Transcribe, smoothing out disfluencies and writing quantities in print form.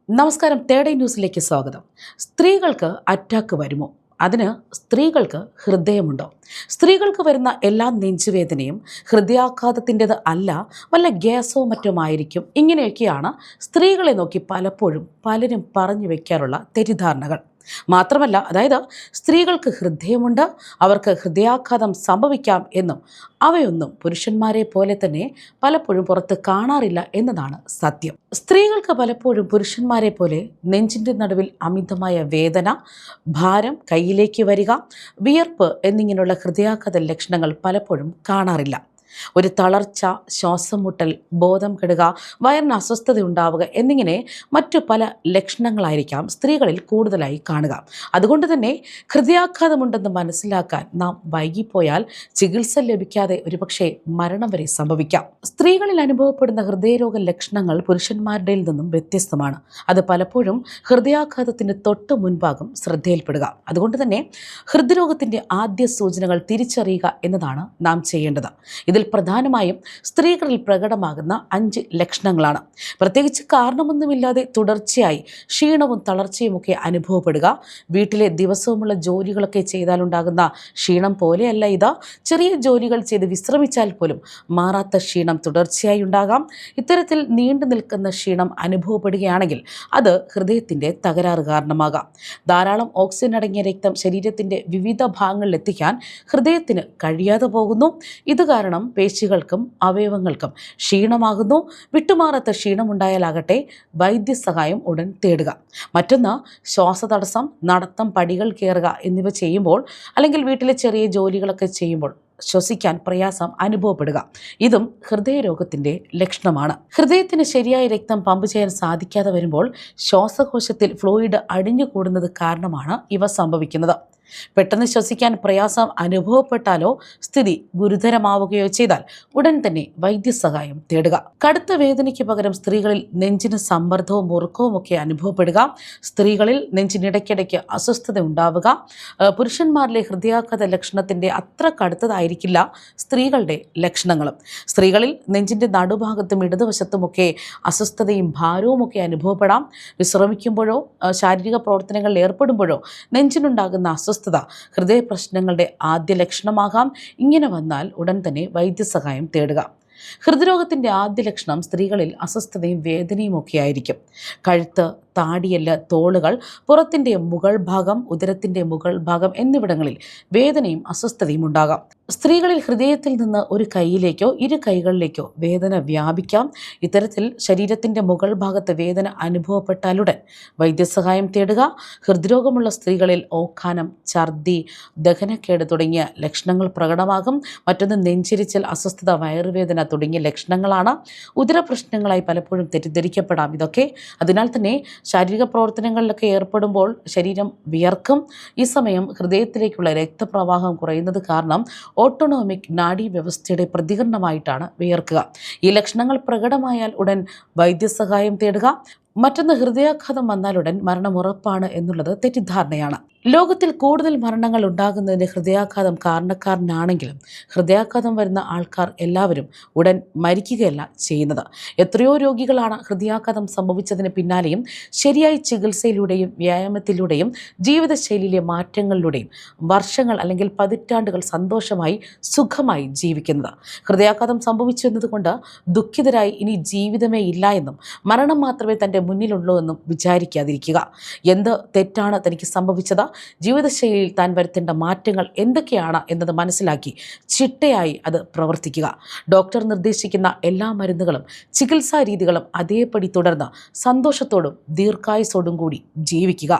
നമസ്കാരം. തേർഡ് ന്യൂസിലേക്ക് സ്വാഗതം. സ്ത്രീകൾക്ക് അറ്റാക്ക് വരുമോ? അതിന് സ്ത്രീകൾക്ക് ഹൃദയമുണ്ടോ? സ്ത്രീകൾക്ക് വരുന്ന എല്ലാ നെഞ്ചുവേദനയും ഹൃദയാഘാതത്തിൻ്റെത് അല്ല, വല്ല ഗ്യാസോ മറ്റോ ആയിരിക്കും. ഇങ്ങനെയൊക്കെയാണ് സ്ത്രീകളെ നോക്കി പലപ്പോഴും പലരും പറഞ്ഞു വയ്ക്കാറുള്ള തെറ്റിദ്ധാരണകൾ. മാത്രമല്ല, അതായത് സ്ത്രീകൾക്ക് ഹൃദയമുണ്ട്, അവർക്ക് ഹൃദയാഘാതം സംഭവിക്കാം എന്നും അവയൊന്നും പുരുഷന്മാരെ പോലെ തന്നെ പലപ്പോഴും പുറത്ത് കാണാറില്ല എന്നതാണ് സത്യം. സ്ത്രീകൾക്ക് പലപ്പോഴും പുരുഷന്മാരെ പോലെ നെഞ്ചിൻ്റെ നടുവിൽ അമിതമായ വേദന, ഭാരം, കയ്യിലേക്ക് വരിക, വിയർപ്പ് എന്നിങ്ങനെയുള്ള ഹൃദയാഘാത ലക്ഷണങ്ങൾ പലപ്പോഴും കാണാറില്ല. ഒരു തളർച്ച, ശ്വാസം മുട്ടൽ, ബോധം കെടുക, വയറിന് അസ്വസ്ഥത ഉണ്ടാവുക എന്നിങ്ങനെ മറ്റു പല ലക്ഷണങ്ങളായിരിക്കാം സ്ത്രീകളിൽ കൂടുതലായി കാണുക. അതുകൊണ്ട് തന്നെ ഹൃദയാഘാതമുണ്ടെന്ന് മനസ്സിലാക്കാൻ നാം വൈകിപ്പോയാൽ ചികിത്സ ലഭിക്കാതെ ഒരുപക്ഷെ മരണം വരെ സംഭവിക്കാം. സ്ത്രീകളിൽ അനുഭവപ്പെടുന്ന ഹൃദയരോഗ ലക്ഷണങ്ങൾ പുരുഷന്മാരുടെ നിന്നും വ്യത്യസ്തമാണ്. അത് പലപ്പോഴും ഹൃദയാഘാതത്തിന് തൊട്ട് മുൻപാകും ശ്രദ്ധയിൽപ്പെടുക. അതുകൊണ്ട് തന്നെ ഹൃദ്രോഗത്തിൻ്റെ ആദ്യ സൂചനകൾ തിരിച്ചറിയുക എന്നതാണ് നാം ചെയ്യേണ്ടത്. ഇതിൽ പ്രധാനമായും സ്ത്രീകളിൽ പ്രകടമാകുന്ന 5 ലക്ഷണങ്ങളാണ്. പ്രത്യേകിച്ച് കാരണമൊന്നുമില്ലാതെ തുടർച്ചയായി ക്ഷീണവും തളർച്ചയുമൊക്കെ അനുഭവപ്പെടുക, വീട്ടിലെ ദിവസവുമുള്ള ജോലികളൊക്കെ ചെയ്താലുണ്ടാകുന്ന ക്ഷീണം പോലെയല്ല ഇത്. ചെറിയ ജോലികൾ ചെയ്ത് വിശ്രമിച്ചാൽ പോലും മാറാത്ത ക്ഷീണം തുടർച്ചയായി ഉണ്ടാകാം. ഇത്തരത്തിൽ നീണ്ടു നിൽക്കുന്ന ക്ഷീണം അനുഭവപ്പെടുകയാണെങ്കിൽ അത് ഹൃദയത്തിൻ്റെ തകരാറ് കാരണമാകാം. ധാരാളം ഓക്സിജൻ അടങ്ങിയ രക്തം ശരീരത്തിൻ്റെ വിവിധ ഭാഗങ്ങളിൽ എത്തിക്കാൻ ഹൃദയത്തിന് കഴിയാതെ പോകുന്നു. ഇത് കാരണം പേശികൾക്കും അവയവങ്ങൾക്കും ക്ഷീണമാകുന്നു. വിട്ടുമാറാത്ത ക്ഷീണമുണ്ടായാലാകട്ടെ വൈദ്യസഹായം ഉടൻ തേടുക. മറ്റൊന്ന്, ശ്വാസതടസ്സം, നടത്തം, പടികൾ കയറുക എന്നിവ ചെയ്യുമ്പോൾ അല്ലെങ്കിൽ വീട്ടിലെ ചെറിയ ജോലികളൊക്കെ ചെയ്യുമ്പോൾ ശ്വസിക്കാൻ പ്രയാസം അനുഭവപ്പെടുക. ഇതും ഹൃദയരോഗത്തിൻ്റെ ലക്ഷണമാണ്. ഹൃദയത്തിന് ശരിയായ രക്തം പമ്പ് ചെയ്യാൻ സാധിക്കാതെ വരുമ്പോൾ ശ്വാസകോശത്തിൽ ഫ്ലൂയിഡ് അടിഞ്ഞുകൂടുന്നത് കാരണമാണ് ഇവ സംഭവിക്കുന്നത്. പെട്ടെന്ന് ശ്വസിക്കാൻ പ്രയാസം അനുഭവപ്പെട്ടാലോ സ്ഥിതി ഗുരുതരമാവുകയോ ചെയ്താൽ ഉടൻ തന്നെ വൈദ്യസഹായം തേടുക. കടുത്ത വേദനയ്ക്ക് പകരം സ്ത്രീകളിൽ നെഞ്ചിന് സമ്മർദ്ദവും മുറുക്കവും ഒക്കെ അനുഭവപ്പെടുക, സ്ത്രീകളിൽ നെഞ്ചിനിടയ്ക്കിടയ്ക്ക് അസ്വസ്ഥത ഉണ്ടാവുക, പുരുഷന്മാരിലെ ഹൃദയാഘാത ലക്ഷണത്തിൻ്റെ അത്ര കടുത്തതായിരിക്കില്ല സ്ത്രീകളുടെ ലക്ഷണങ്ങളും. സ്ത്രീകളിൽ നെഞ്ചിൻ്റെ നടുഭാഗത്തും ഇടതുവശത്തുമൊക്കെ അസ്വസ്ഥതയും ഭാരവുമൊക്കെ അനുഭവപ്പെടാം. വിശ്രമിക്കുമ്പോഴോ ശാരീരിക പ്രവർത്തനങ്ങളിൽ ഏർപ്പെടുമ്പോഴോ നെഞ്ചിനുണ്ടാകുന്ന അസ്വസ്ഥത ഹൃദയ പ്രശ്നങ്ങളുടെ ആദ്യ ലക്ഷണമാകാം. ഇങ്ങനെ വന്നാൽ ഉടൻ തന്നെ വൈദ്യസഹായം തേടുക. ഹൃദ്രോഗത്തിൻ്റെ ആദ്യ ലക്ഷണം സ്ത്രീകളിൽ അസ്വസ്ഥതയും വേദനയും ഒക്കെ ആയിരിക്കും. കഴുത്ത്, താടിയെല്ല്, തോളുകൾ, പുറത്തിൻ്റെ മുകൾ ഭാഗം, ഉദരത്തിൻ്റെ മുകൾ ഭാഗം എന്നിവിടങ്ങളിൽ വേദനയും അസ്വസ്ഥതയും ഉണ്ടാകാം. സ്ത്രീകളിൽ ഹൃദയത്തിൽ നിന്ന് ഒരു കൈയിലേക്കോ ഇരു കൈകളിലേക്കോ വേദന വ്യാപിക്കാം. ഇത്തരത്തിൽ ശരീരത്തിൻ്റെ മുകൾ ഭാഗത്ത് വേദന അനുഭവപ്പെട്ടാലുടൻ വൈദ്യസഹായം തേടുക. ഹൃദ്രോഗമുള്ള സ്ത്രീകളിൽ ഓക്കാനം, ഛർദി, ദഹനക്കേട് തുടങ്ങിയ ലക്ഷണങ്ങൾ പ്രകടമാകും. മറ്റൊന്ന് നെഞ്ചിരിച്ചൽ, അസ്വസ്ഥത, വയറുവേദന തുടങ്ങിയ ലക്ഷണങ്ങളാണ്. ഉദരപ്രശ്നങ്ങളായി പലപ്പോഴും തെറ്റിദ്ധരിക്കപ്പെടാം ഇതൊക്കെ. അതിനാൽ തന്നെ ശാരീരിക പ്രവർത്തനങ്ങളിലൊക്കെ ഏർപ്പെടുമ്പോൾ ശരീരം വിയർക്കും. ഈ സമയം ഹൃദയത്തിലേക്കുള്ള രക്തപ്രവാഹം കുറയുന്നത് കാരണം ഓട്ടോണോമിക് നാഡീവ്യവസ്ഥയുടെ പ്രതികരണമായിട്ടാണ് വിയർക്കുക. ഈ ലക്ഷണങ്ങൾ പ്രകടമായാൽ ഉടൻ വൈദ്യസഹായം തേടുക. മറ്റൊന്ന്, ഹൃദയാഘാതം വന്നാലുടൻ മരണം ഉറപ്പാണ് എന്നുള്ളത് തെറ്റിദ്ധാരണയാണ്. ലോകത്തിൽ കൂടുതൽ മരണങ്ങൾ ഉണ്ടാകുന്നതിന് ഹൃദയാഘാതം കാരണക്കാരനാണെങ്കിലും ഹൃദയാഘാതം വരുന്ന ആൾക്കാർ എല്ലാവരും ഉടൻ മരിക്കുകയല്ല ചെയ്യുന്നത്. എത്രയോ രോഗികളാണ് ഹൃദയാഘാതം സംഭവിച്ചതിന് പിന്നാലെയും ശരിയായ ചികിത്സയിലൂടെയും വ്യായാമത്തിലൂടെയും ജീവിതശൈലിയിലെ മാറ്റങ്ങളിലൂടെയും വർഷങ്ങൾ അല്ലെങ്കിൽ പതിറ്റാണ്ടുകൾ സന്തോഷമായി സുഖമായി ജീവിക്കുന്നത്. ഹൃദയാഘാതം സംഭവിച്ചു എന്നതുകൊണ്ട് ദുഃഖിതരായി ഇനി ജീവിതമേ ഇല്ല എന്നും മരണം മാത്രമേ തൻ്റെ മുന്നിലുള്ളൂ എന്നും വിചാരിക്കാതിരിക്കുക. എന്ത് തെറ്റാണ് തനിക്ക് സംഭവിച്ചത്, ജീവിതശൈലിയിൽ താൻ വരുത്തേണ്ട മാറ്റങ്ങൾ എന്തൊക്കെയാണ് എന്നത് മനസ്സിലാക്കി ചിട്ടയായി അത് പ്രവർത്തിക്കുക. ഡോക്ടർ നിർദ്ദേശിക്കുന്ന എല്ലാ മരുന്നുകളും ചികിത്സാ രീതികളും അതേപടി തുടർന്ന് സന്തോഷത്തോടും ദീർഘായുസ്സോടും കൂടി ജീവിക്കുക.